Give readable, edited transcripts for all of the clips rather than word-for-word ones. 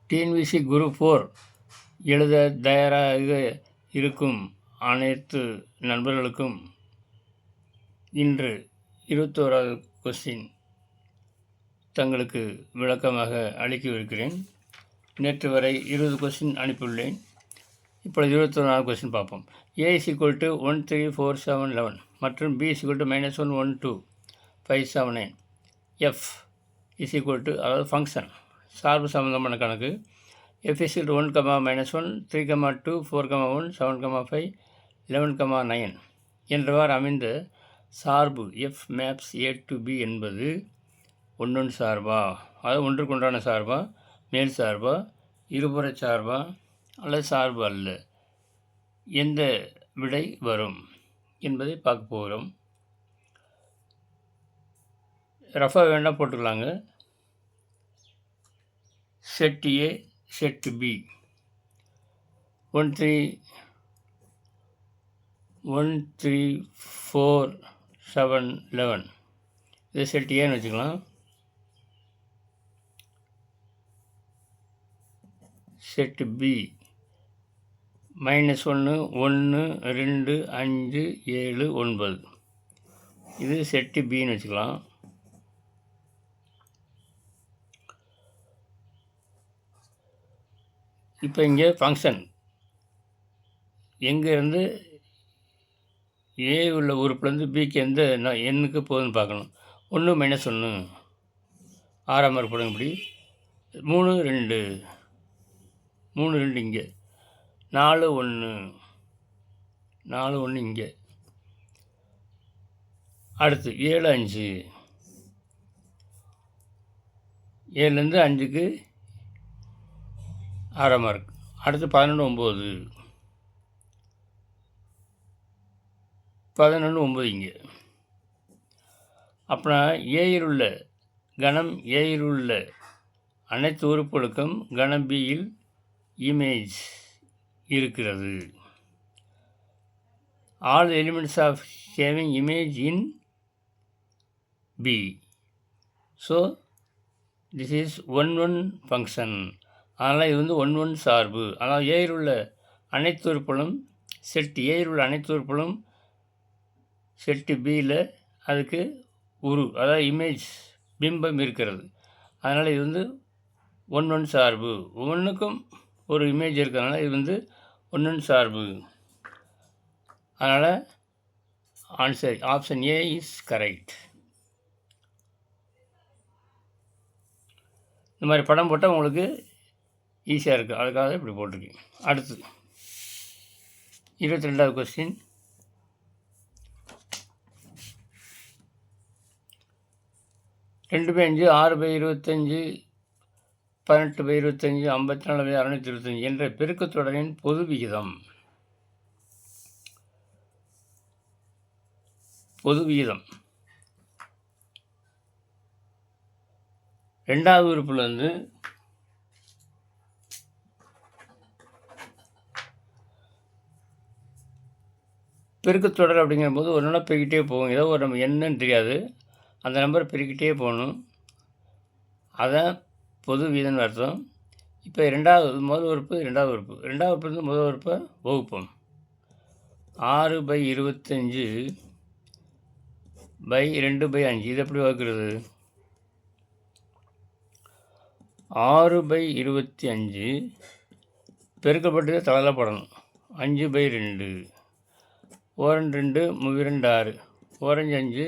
TNPSC group 4 எழுத தயாராக இருக்கும் அனைத்து நண்பர்களுக்கும் இன்று 21வது கொஸ்டின் தங்களுக்கு விளக்கமாக அளிக்கவிருக்கிறேன். நேற்று வரை 20 கொஸ்டின் அனுப்பியுள்ளேன். இப்பொழுது 21வது கொஸ்டின் பார்ப்போம். A = 1 3 4 7 11 மற்றும் B = -1 1 2 5 7 9. F = அதாவது ஃபங்க்ஷன் சார்பு சம்பந்தமான கணக்கு. F = 1, -1, 3, 2, 4, 1, 7, 5, 11, 9 என்றவாறு அமைந்த சார்பு F maps A to B என்பது ஒன்றொன்று சார்பா, அதாவது ஒன்றுக்குண்டான சார்பா, மேல் சார்பா, இருபுற சார்பா அல்லது சார்பு அல்ல, எந்த விடை வரும் என்பதை பார்க்க போகிறோம். ரஃபாக வேண்டாம் போட்டுக்கலாங்க. செட் A, செட் B 1 3 4 7 11 இது செட் ஏன்னு வச்சுக்கலாம். செட் B -1 1 2 5 7 9 இது செட்டு பின்னு வச்சுக்கலாம். இப்போ இங்கே ஃபங்க்ஷன் எங்கேருந்து ஏ உள்ள உறுப்புலேருந்து பிக்கு எந்த எண்ணுக்கு போகுதுன்னு பார்க்கணும். 1 -1 ஆறாம் மார்க் போடுங்க. இப்படி 3 2 3 2 இங்கே 4 1 4 1 இங்கே. அடுத்து 7 5 7லேருந்து 5க்கு ஆறாம் மார்க். அடுத்து 11 9 11 9 இங்கே. அப்படின்னா ஏயில் உள்ள கணம் ஏயில் உள்ள அனைத்து உறுப்புகளுக்கும் கணம் பியில் இமேஜ் இருக்கிறது. All elements of having image in B. So this is 1 1 function. அதனால் இது வந்து 1 1 சார்பு. ஆனால் ஏயில் உள்ள அனைத்து உறுப்புகளும் செட் ஏயில் உள்ள அனைத்து உறுப்புகளும் செட்டு பியில் அதுக்கு அதாவது இமேஜ் பிம்பம் இருக்கிறது. அதனால் இது வந்து 1 1 சார்பு. ஒவ்வொன்றுக்கும் ஒரு இமேஜ் இருக்கிறதுனால இது வந்து 1 1 சார்பு. அதனால் answer option A is correct. இந்த மாதிரி படம் போட்டால் உங்களுக்கு ஈஸியாக இருக்குது, அதுக்காக இப்படி போட்டிருக்கேன். அடுத்து 22வது கொஸ்டின். ரெண்டு பை 5 6 பை 25 18 பை 25 54 பை 625 என்ற பெருக்குத் தொடரின் பொது விகிதம். பொது விகிதம் ரெண்டாவது உறுப்புலேருந்து பெருக்குத்தொடர் அப்படிங்கும்போது ஒரு நாள் பெருக்கிட்டே போகும். ஏதோ ஒரு நம்ம என்னன்னு தெரியாது, அந்த நம்பரை பெருக்கிட்டே போகணும். அதான் பொது வீதம்னு அர்த்தம். இப்போ முதல் உறுப்பு ரெண்டாவது உறுப்புலேருந்து முதல் உறுப்பை வகுப்போம். 6 பை 25 பை 2 பை 5 இது எப்படி வகுக்கிறது? 6 பை 25 பெருக்கப்பட்டு தலையில் போடணும். 5 பை 2 ஓரண்டு 2 2 6 ஓரஞ்சு 5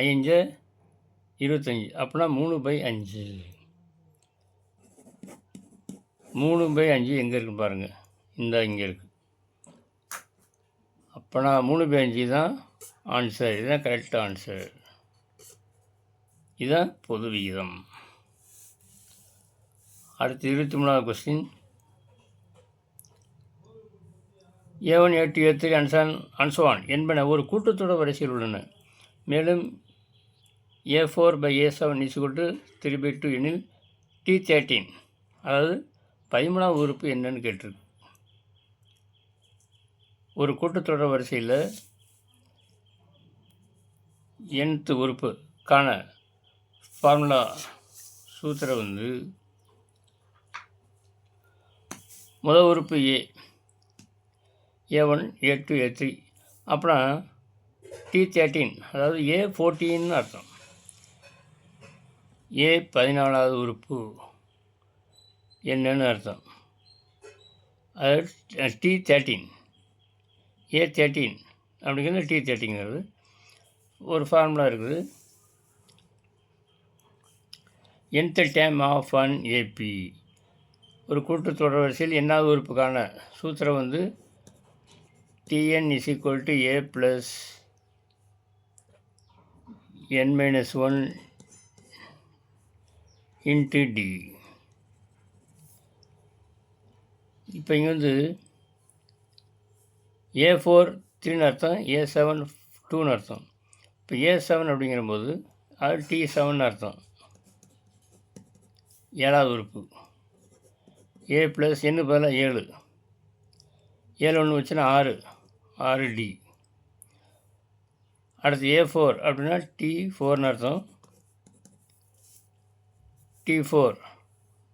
5 25 அப்படின்னா 3 பை 5. 3 பை 5 எங்கே இருக்குன்னு பாருங்கள், இங்கே இருக்குது. அப்போனா 3 பை 5 தான் ஆன்சர். இதுதான் கரெக்ட் ஆன்சர். இதுதான் பொது விகிதம். அடுத்து 23வது கொஸ்டின். A1 A2 A3 அன்சோவான் என்பன ஒரு கூட்டுத்தொடர் வரிசையில் உள்ளன. மேலும் A4 by A7 3/2 எனில் T13 அதாவது 13வது உறுப்பு என்னன்னு கேட்டிருக்கு. ஒரு கூட்டுத்தொடர் வரிசையில் nth உறுப்புக்கான ஃபார்முலா சூத்திரம் வந்து முதல் உறுப்பு A1 A2 A3. அப்புறம் T13 அதாவது A14 அர்த்தம். A14வது உறுப்பு என்னன்னு அர்த்தம். அதாவது T13 A13 அப்படிங்கிறது T13ங்கிறது ஒரு ஃபார்முலா இருக்குது. nth term of an AP ஒரு கூட்டுத்தொடர் வரிசையில் என்னாவது உறுப்புக்கான சூத்திரம் வந்து Tn = A plus n-1 into D. இப்போ இங்கே வந்து A4 3ன்னு அர்த்தம், A7 2ன்னு அர்த்தம். இப்போ A7 அப்படிங்கிறபோது அது T7 அர்த்தம், 7வது உறுப்பு. A ப்ளஸ் n பதிலாக 7, 7 ஒன்று வச்சுன்னா 6D. அடுத்து A4 அப்படின்னா T4ன்னு அர்த்தம், T4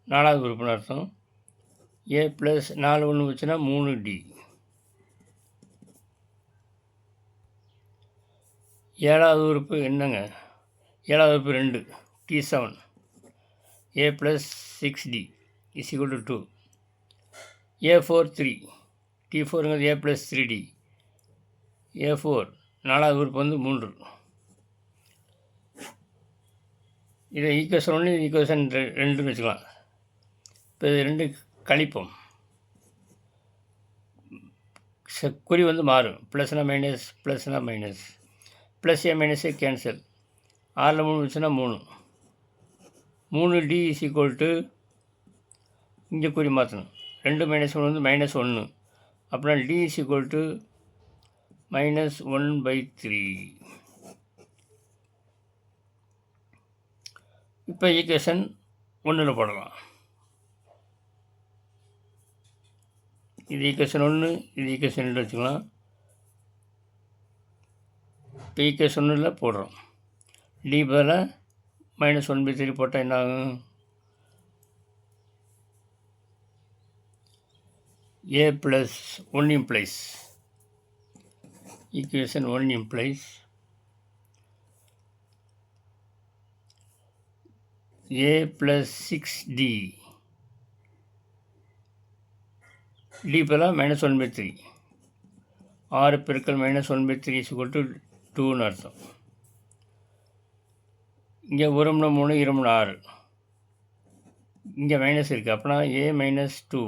4வது உறுப்புன்னு அர்த்தம். A ப்ளஸ் 4 ஒன்று வச்சுன்னா 3D. 7வது உறுப்பு என்னங்க? 7வது உறுப்பு 2 T7. A plus 6D is equal to 2. A4 3. T4ங்கிறது A plus 3D. A4 4வது உறுப்பு வந்து 3. இதை ஈக்குவேஷன் 1 ஈக்குவேஷன் 2ன்னு வச்சுக்கலாம். இப்போ இது 2 கழிப்போம். குறி வந்து மாறும். ப்ளஸ்னா minus, ப்ளஸ்னா minus. Plus A மைனஸே cancel. 6ல் 3 வச்சுன்னா 3. 3D is equal to இங்கே குறி மாற்றணும். 2 - 1 வந்து -1. அப்புறம் D is equal to -1/3. இப்போ ஈக்குவேஷன் 1ல் போடலாம். இது ஈக்குவேஷன் 1, இது ஈக்குவேஷன் 2 வச்சுக்கலாம். இப்போ ஈக்குவேஷன் 1ல் போடுறோம். D பதிலாக -1/3 போட்டால் என்ன ஆகும்? A plus 1 implies, equation 1 implies A plus 6D. D பதிலாக -1/3. 6 பெருக்கல் -1/3 is equal to 2ன்னு அர்த்தம். இங்கே 1 - 3 2 - 6. இங்கே மைனஸ் இருக்குது. அப்படின்னா A - 2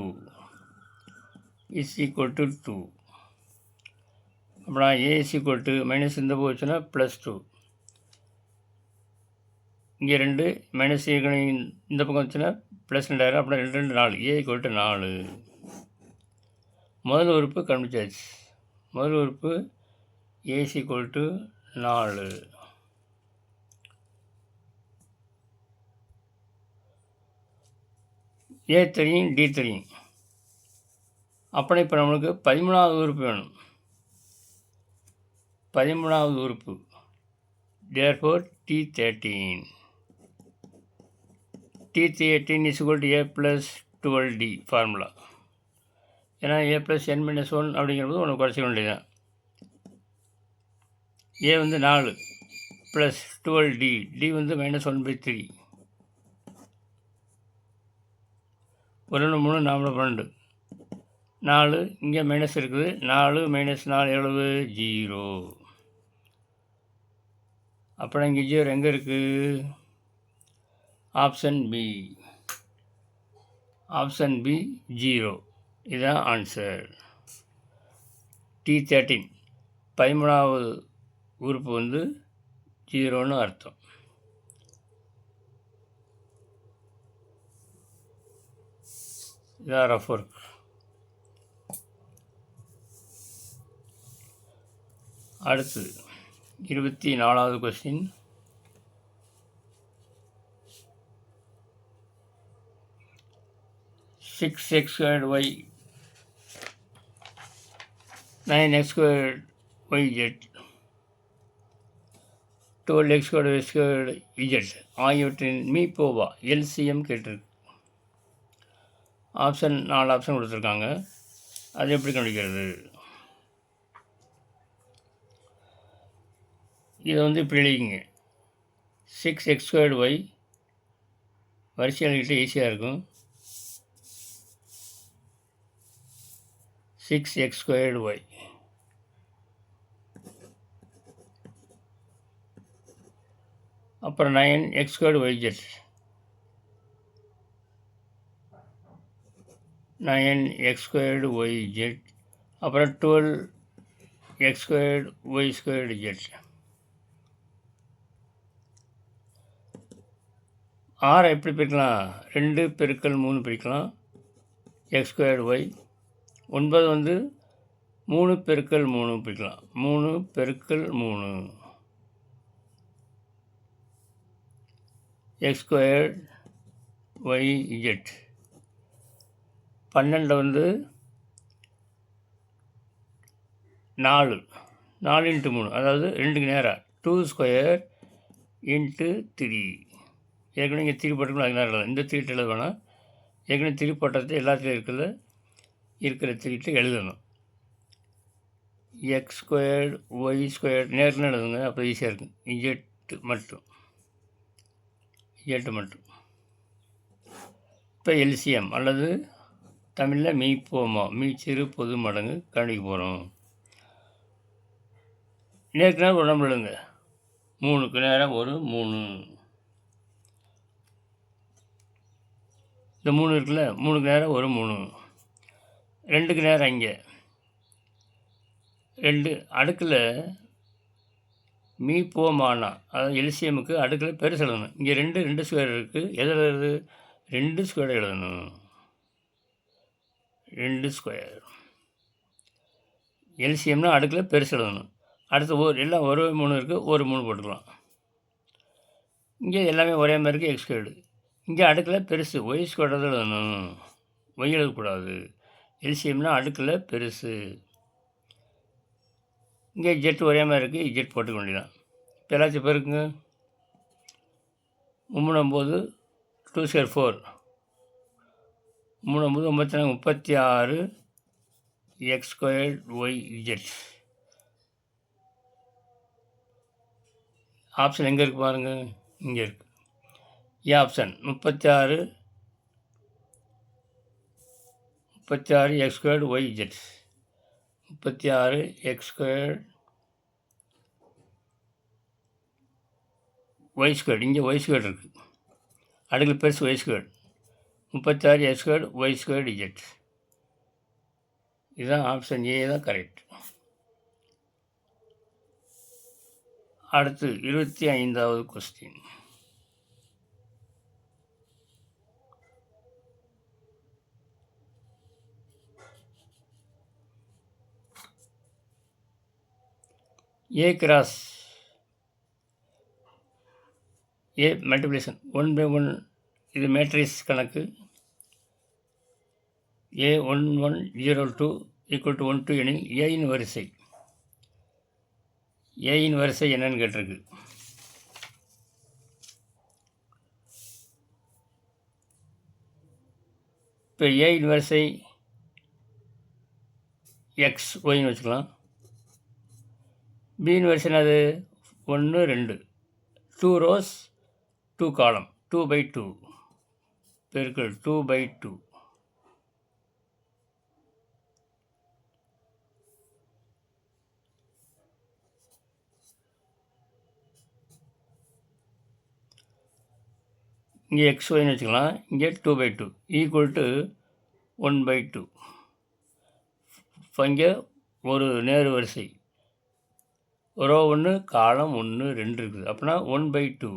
is equal to 2. அப்படின்னா A is equal to minus இந்த போச்சுன்னா +2. இங்கே 2 மைனஸ் இந்த பக்கம் வச்சுன்னா +2 ஆயிரும். அப்படின்னா 2 2 4. A equal to 4. முதல் உறுப்பு கண்டுபிடிச்சாச்சு. முதல் உறுப்பு A is equal to 4. A தெரியும், D தெரியும். அப்புறம் இப்போ நம்மளுக்கு 13வது உறுப்பு வேணும். 13வது உறுப்பு therefore T13. T13 is equal to A plus 12D formula. ஏன்னா A plus n-1 அப்படிங்கிறது ஒன்று குறைச்சிக்க வேண்டியதுதான். A வந்து 4 ப்ளஸ் 12D, D வந்து -1/3. 1 - 3 4 12. 4 இங்கே மைனஸ் இருக்குது. 4 - 4 எவ்வளவு? 0. அப்புறம் இங்கே 0 எங்கே இருக்குது? Option B. Option B 0. இதுதான் ஆன்சர். T13 13வது உறுப்பு வந்து 0ன்னு அர்த்தம். இதான் ரஃப் ஒர்க். அடுத்து 24வது question. Six x squared y 9x squared yz 12x squared y squared z ஆகியவற்றின் மீப்போவா எல்சிஎம் கேட்டிருக்கு. ஆப்ஷன் 4 ஆப்ஷன் கொடுத்துருக்காங்க. அது எப்படி கண்டுபிடிக்கிறது? இதை வந்து இப்படி எழுதிங்க. 6x²y வரிசை எழுதிட்டு ஈஸியாக இருக்கும். 6x²y அப்புறம் 9x²yz 9x²yz அப்புறம் 12x²y²z. 6 எப்படி பிரிக்கலாம்? 2 பெருக்கல் 3 பிரிக்கலாம், x²y. 9 வந்து 3 பெருக்கல் 3 பிரிக்கலாம், 3 பெருக்கல் 3 x²yz. 12 வந்து 4 × 3, அதாவது 2க்கு நேராக 2² × 3. ஏற்கனவே இங்கே 3 போட்டுக்கணும், அது நேரம் இந்த 3 எழுத வேணாம். ஏற்கனவே 3 போட்டது எல்லாத்துலேயும் இருக்கிற 3 எழுதணும். x²y² நேரில் எழுதுங்க, அப்போ ஈஸியாக இருக்கும். z மட்டும். இப்போ எல்சிஎம் அல்லது தமிழில் மீப்போமா, மீச்சிறு பொது மடங்கு கண்டுபிடிக்க போகிறோம். நேருக்கு நேரம் ஒரு நம்பர் எழுதுங்க. 3க்கு நேரம் ஒரு 3. இந்த 3 இருக்குல்ல, 3க்கு நேரம் ஒரு 3. 2க்கு நேரம் இங்கே 2 அடுக்கில் மீப்போமானா, அதாவது எல்சிஎம்முக்கு அடுக்கில் பெருசு எழுதணும். இங்கே 2 ஸ்கொயர் இருக்குது. எதில் எழுது? 2 ஸ்கொயர் எழுதணும். 2 ஸ்கொயர் எல்சிஎம்னா அடுக்கில் பெருசு எழுதணும். அடுத்து எல்லாம் ஒரு 3 இருக்குது, ஒரு 3 போட்டுக்கலாம். இங்கே எல்லாமே ஒரே மாதிரி இருக்குது, x². இங்கே அடுக்கில் பெருசு y² தான் எழுதணும், y எழுதக்கூடாது. எல்சிஎம்னா அடுக்கில் பெருசு. இங்கே ஜெட் ஒரே மாதிரி இருக்குது, ஜெட் போட்டுக்க வேண்டியதான். இப்போ எல்லாத்தையும் பெருக்குங்க. 3 2 ² 4, 3 36 x²yz. ஆப்ஷன் எங்கே இருக்குது பாருங்கள், இங்கே இருக்குது. A option 36 x²yz. 36 x²y². இங்கே y² இருக்குது, அடுக்கில் பெருசு y². 36 x²y²z. இதுதான் ஆப்ஷன் ஏ தான் கரெக்ட். அடுத்து 25வது question. A cross A multiplication 1/1. இது மேட்ரிக்ஸ் கணக்கு. A1102 = 1 எனில் ஏயின் வரிசை என்னன்னு கேட்டிருக்கு. இப்போ ஏயின் வரிசை XYன்னு வச்சுக்கலாம். பியின் வரிசை என்னது? 1 2, 2 rows 2 column, 2/2 பெருக்கல் 2/2. இங்கே XYன்னு வச்சுக்கலாம். இங்கே 2/2 = 1/2. இப்போ இங்கே ஒரு நேரு வரிசை ரோ 1 காலம் 1 2 இருக்குது. அப்படின்னா 1/2.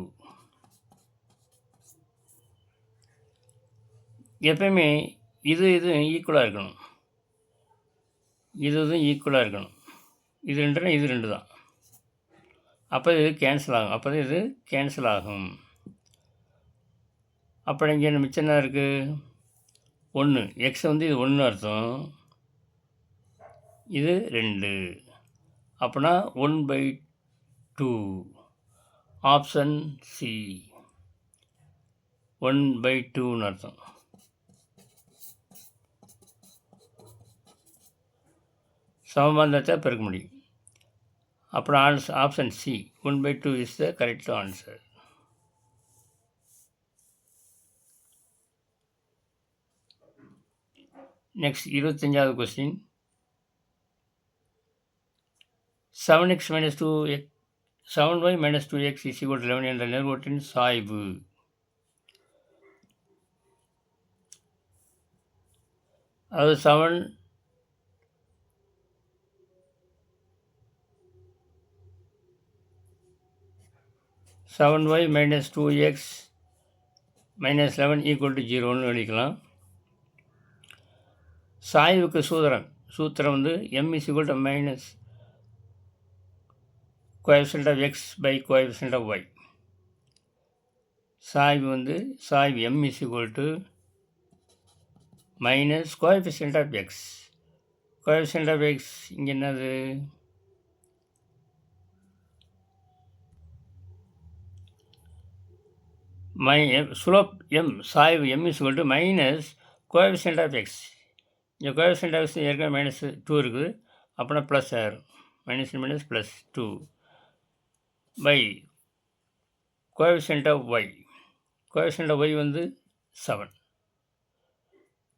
எப்பயுமே இது ஈக்குவலாக இருக்கணும், இது ஈக்குவலாக இருக்கணும். இது 2னா இது 2 தான். அப்போ இது கேன்சல் ஆகும். அப்போ இங்கே மிச்சம் என்ன இருக்குது? 1. X வந்து இது 1 அர்த்தம், இது 2. அப்படின்னா 1/2. ஆப்ஷன் சி 1/2ன்னு அர்த்தம். சமமாக இருந்தால் தான் பெருக்க முடியும். அப்புறம் option C 1/2 is the correct answer. Next 25வது question. 7y minus 2x is equal to 11 என்ற நேர்கோட்டின் சாய்வு. அதாவது 7y minus 2x minus 11 equal to 0ன்னு எழுதிக்கலாம். சாய்வுக்கு சூத்திரம் வந்து m is equal to minus coefficient of x by coefficient of y. சாய்வு m is equal to minus coefficient of x. coefficient of x இங்கே என்னது? ஸ்லோப் m, சாய்வு m is equal to minus coefficient of x. இங்கே coefficient of x ஏற்கனவே -2 இருக்குது, அப்படின்னா plus ஆயிரும். -minus +2 by coefficient of y. coefficient of y 7.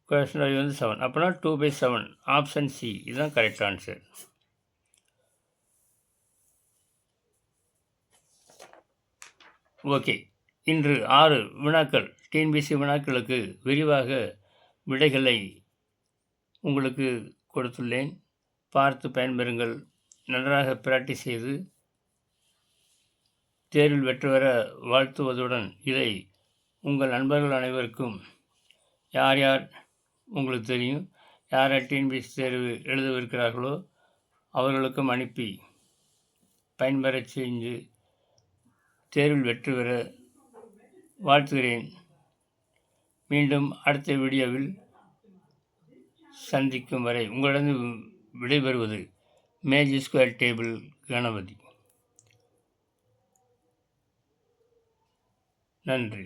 coefficient of y 7, அப்படின்னா 2/7. Option C இதுதான் கரெக்ட் ஆன்சர். ஓகே, இன்று 6 வினாக்கள் டிஎன்பிஎஸ்சி வினாக்களுக்கு விரிவாக விடைகளை உங்களுக்கு கொடுத்துள்ளேன். பார்த்து பயன்பெறுங்கள். நன்றாக பிராக்டிஸ் செய்து தேர்வில் வெற்றி பெற வாழ்த்துவதுடன் இதை உங்கள் நண்பர்கள் அனைவருக்கும், யார் யார் உங்களுக்கு தெரியும், யார் யார் டிஎன்பிஎஸ்சி தேர்வு எழுதவிருக்கிறார்களோ அவர்களுக்கும் அனுப்பி பயன்பெறச் செஞ்சு தேர்வில் வெற்றி பெற வாழ்த்துகிறேன். மீண்டும் அடுத்த வீடியோவில் சந்திக்கும் வரை உங்களிடம் விடைபெறுவது மேஜிக் ஸ்கொயர் டேபிள் கணபதி. நன்றி.